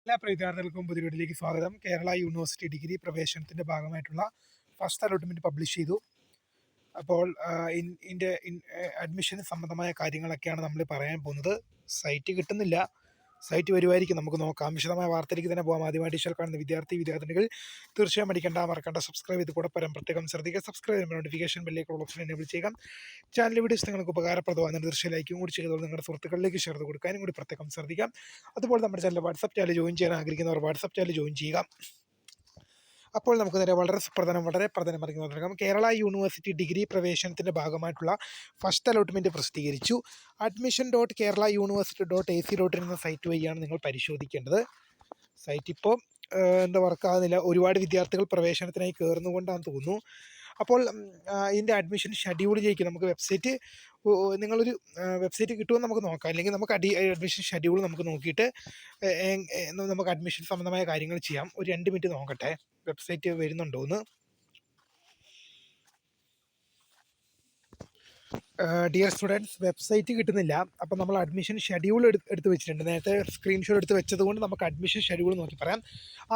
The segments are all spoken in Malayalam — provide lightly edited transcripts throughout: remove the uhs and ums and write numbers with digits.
എല്ലാ വിദ്യാർത്ഥികൾക്കും പുതിയ വീഡിയോയിലേക്ക് സ്വാഗതം. കേരള യൂണിവേഴ്സിറ്റി ഡിഗ്രി പ്രവേശനത്തിന്റെ ഭാഗമായിട്ടുള്ള ഫസ്റ്റ് അലോട്ട്മെന്റ് പബ്ലിഷ് ചെയ്തു. അപ്പോൾ ഇതിന്റെ അഡ്മിഷൻ സംബന്ധമായ കാര്യങ്ങളൊക്കെയാണ് നമ്മൾ പറയാൻ പോകുന്നത്. സൈറ്റ് കിട്ടുന്നില്ല. സൈറ്റ് വരുമായിരിക്കും, നമുക്ക് നോക്കാം. വിശദമായ വാർത്തയിലേക്ക് തന്നെ പോകാം. ആദ്യമായിട്ട് ഇഷ്ടം കാണുന്ന വിദ്യാർത്ഥിനികൾ തീർച്ചയായും മറക്കണ്ട സബ്സ്ക്രൈബ് ചെയ്ത് കൂടെ പ്രത്യേകം ശ്രദ്ധിക്കുക. സബ്സ്ക്രൈബ് ചെയ്യുമ്പോൾ നോട്ടിഫിക്കേഷൻ ബെല്ലേക്ക് ഓപ്ഷൻ എനേബിൾ ചെയ്യുക. ചാനൽ വീഡിയോസ് നിങ്ങൾക്ക് ഉപകാരപ്രദമാകുന്ന തീർച്ചയായും ലൈക്കും കൂടി ചെയ്തോളൂ. നിങ്ങളുടെ സുഹൃത്തുക്കളിലേക്ക് ഷെയർ ചെയ്ത് കൊടുക്കാനും കൂടി പ്രത്യേകം ശ്രദ്ധിക്കാം. അതുപോലെ നമ്മുടെ ചാനൽ വാട്സ്ആപ്പ് ചാനൽ ജോയിൻ ചെയ്യാൻ ആഗ്രഹിക്കുന്നവർ വാട്സ്ആപ്പ് ചാനൽ ജോയിൻ ചെയ്യുക. അപ്പോൾ നമുക്ക് നേരെ വളരെ പ്രധാനമറിയാം. കേരള യൂണിവേഴ്സിറ്റി ഡിഗ്രി പ്രവേശനത്തിൻ്റെ ഭാഗമായിട്ടുള്ള ഫസ്റ്റ് അലോട്ട്മെൻറ്റ് പ്രസിദ്ധീകരിച്ചു. admission.keralauniversity.ac.in എന്ന സൈറ്റ് വഴിയാണ് നിങ്ങൾ പരിശോധിക്കേണ്ടത്. സൈറ്റ് ഇപ്പോൾ വർക്കാകുന്നില്ല. ഒരുപാട് വിദ്യാർത്ഥികൾ പ്രവേശനത്തിനായി കയറുന്നുകൊണ്ടാണെന്ന് തോന്നുന്നു. അപ്പോൾ ഇതിൻ്റെ അഡ്മിഷൻ ഷെഡ്യൂളിലേക്ക് നമുക്ക് നിങ്ങളൊരു വെബ്സൈറ്റ് കിട്ടുമെന്ന് നമുക്ക് നോക്കാം. അല്ലെങ്കിൽ നമുക്ക് അഡ്മിഷൻ ഷെഡ്യൂൾ നമുക്ക് നോക്കിയിട്ട് നമുക്ക് അഡ്മിഷൻ സംബന്ധമായ കാര്യങ്ങൾ ചെയ്യാം. ഒരു 2 മിനിറ്റ് നോക്കട്ടെ വെബ്സൈറ്റ് വരുന്നുണ്ടോയെന്ന്. ഡിയർ സ്റ്റുഡൻസ്, വെബ്സൈറ്റ് കിട്ടുന്നില്ല. അപ്പം നമ്മൾ അഡ്മിഷൻ ഷെഡ്യൂൾ എടുത്ത് വെച്ചിട്ടുണ്ട്. നേരത്തെ സ്ക്രീൻഷോട്ട് എടുത്ത് വെച്ചത് കൊണ്ട് നമുക്ക് അഡ്മിഷൻ ഷെഡ്യൂൾ നോക്കി പറയാം.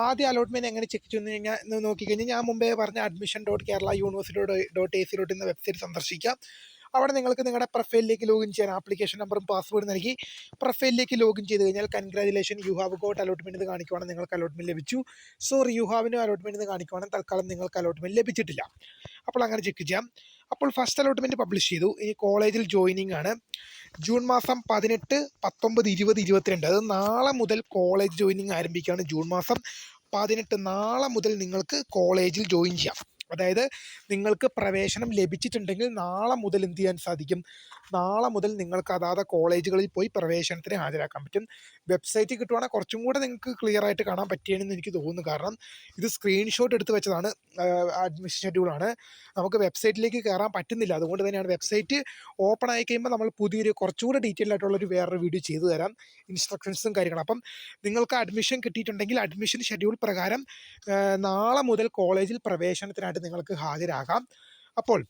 ആദ്യ അലോട്ട്മെൻറ്റ് എങ്ങനെ ചെക്ക് ചെയ്യുന്നു നോക്കിക്കഴിഞ്ഞാൽ ഞാൻ മുമ്പേ പറഞ്ഞ admission.keralauniversity.ac.in എന്ന വെബ്സൈറ്റ് സന്ദർശിക്കാം. അവിടെ നിങ്ങൾക്ക് നിങ്ങളുടെ പ്രൊഫൈലിലേക്ക് ലോഗിൻ ചെയ്യാൻ ആപ്ലിക്കേഷൻ നമ്പറും പാസ്വേഡ് നൽകി പ്രൊഫൈലിലേക്ക് ലോഗിൻ ചെയ്ത് കഴിഞ്ഞാൽ congratulation, you have got allotment എന്ന് കാണിക്കുവാണെങ്കിൽ നിങ്ങൾക്ക് അലോട്ട്മെൻറ്റ് ലഭിച്ചു. സോറി, യു ഹാവിനും അലോട്ട്മെൻറ്റ് എന്ന് കാണിക്കുവാണെങ്കിൽ തൽക്കാലം നിങ്ങൾക്ക് അലോട്ട്മെൻറ്റ് ലഭിച്ചിട്ടില്ല. അപ്പോൾ അങ്ങനെ ചെക്ക് ചെയ്യാം. അപ്പോൾ ഫസ്റ്റ് അലോട്ട്മെൻറ്റ് പബ്ലിഷ് ചെയ്തു. ഇനി കോളേജിൽ ജോയിനിങ് ആണ്. ജൂൺ മാസം 18, 19, 20, 22, അത് നാളെ മുതൽ കോളേജ് ജോയിനിങ് ആരംഭിക്കുകയാണ്. ജൂൺ മാസം 18 നാളെ മുതൽ നിങ്ങൾക്ക് കോളേജിൽ ജോയിൻ ചെയ്യാം. അതായത് നിങ്ങൾക്ക് പ്രവേശനം ലഭിച്ചിട്ടുണ്ടെങ്കിൽ നാളെ മുതൽ എന്ത് ചെയ്യാൻ സാധിക്കും? നാളെ മുതൽ നിങ്ങൾക്ക് അതാത് കോളേജുകളിൽ പോയി പ്രവേശനത്തിന് ഹാജരാക്കാൻ പറ്റും. വെബ്സൈറ്റ് കിട്ടുവാണെങ്കിൽ കുറച്ചും കൂടെ നിങ്ങൾക്ക് ക്ലിയർ ആയിട്ട് കാണാൻ പറ്റിയെന്ന് എനിക്ക് തോന്നുന്നു. കാരണം ഇത് സ്ക്രീൻഷോട്ട് എടുത്ത് വെച്ചതാണ്, അഡ്മിഷൻ ഷെഡ്യൂളാണ്. നമുക്ക് വെബ്സൈറ്റിലേക്ക് കയറാൻ പറ്റുന്നില്ല. അതുകൊണ്ട് തന്നെയാണ് വെബ്സൈറ്റ് ഓപ്പൺ ആയി കഴിയുമ്പോൾ നമ്മൾ കുറച്ചുകൂടെ ഡീറ്റെയിൽ ആയിട്ടുള്ളൊരു വേറൊരു വീഡിയോ ചെയ്തു തരാം, ഇൻസ്ട്രക്ഷൻസും കാര്യങ്ങളും. അപ്പം നിങ്ങൾക്ക് അഡ്മിഷൻ കിട്ടിയിട്ടുണ്ടെങ്കിൽ അഡ്മിഷൻ ഷെഡ്യൂൾ പ്രകാരം നാളെ മുതൽ കോളേജിൽ പ്രവേശനത്തിനായിട്ട് നിങ്ങൾക്ക് ഹാജരാകാം. അപ്പോൾ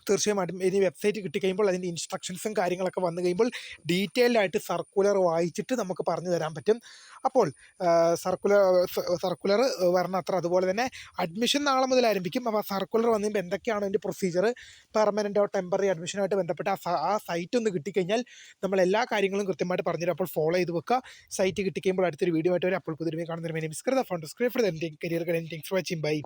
തീർച്ചയായും ഇനി വെബ്സൈറ്റ് കിട്ടിക്കഴിയുമ്പോൾ അതിൻ്റെ ഇൻസ്ട്രക്ഷൻസും കാര്യങ്ങളൊക്കെ വന്നു കഴിയുമ്പോൾ ഡീറ്റെയിൽഡ് ആയിട്ട് സർക്കുലർ വായിച്ചിട്ട് നമുക്ക് പറഞ്ഞു തരാൻ പറ്റും. അപ്പോൾ സർക്കുലർ വരണം അത്ര. അതുപോലെ തന്നെ അഡ്മിഷൻ നാളെ മുതൽ ആരംഭിക്കും. അപ്പോൾ സർക്കുലർ വന്നു കഴിയുമ്പോൾ എന്തൊക്കെയാണ് അതിൻ്റെ പ്രൊസീജിയർ, പെർമനൻറ്റോ ടെമ്പററി അഡ്മിഷനായിട്ട് ബന്ധപ്പെട്ട ആ സൈറ്റ് ഒന്ന് കിട്ടിക്കഴിഞ്ഞാൽ നമ്മൾ എല്ലാ കാര്യങ്ങളും കൃത്യമായിട്ട് പറഞ്ഞുതരും. അപ്പോൾ ഫോളോ ചെയ്ത് വെക്കുക. സൈറ്റ് കിട്ടിക്കഴിയുമ്പോൾ അടുത്തൊരു വീഡിയോ ആയിട്ട് വരും. അപ്പോൾ പുതിയ കാണുന്നതിന് മിസ്കൃത phone career. Thanks for watching. By.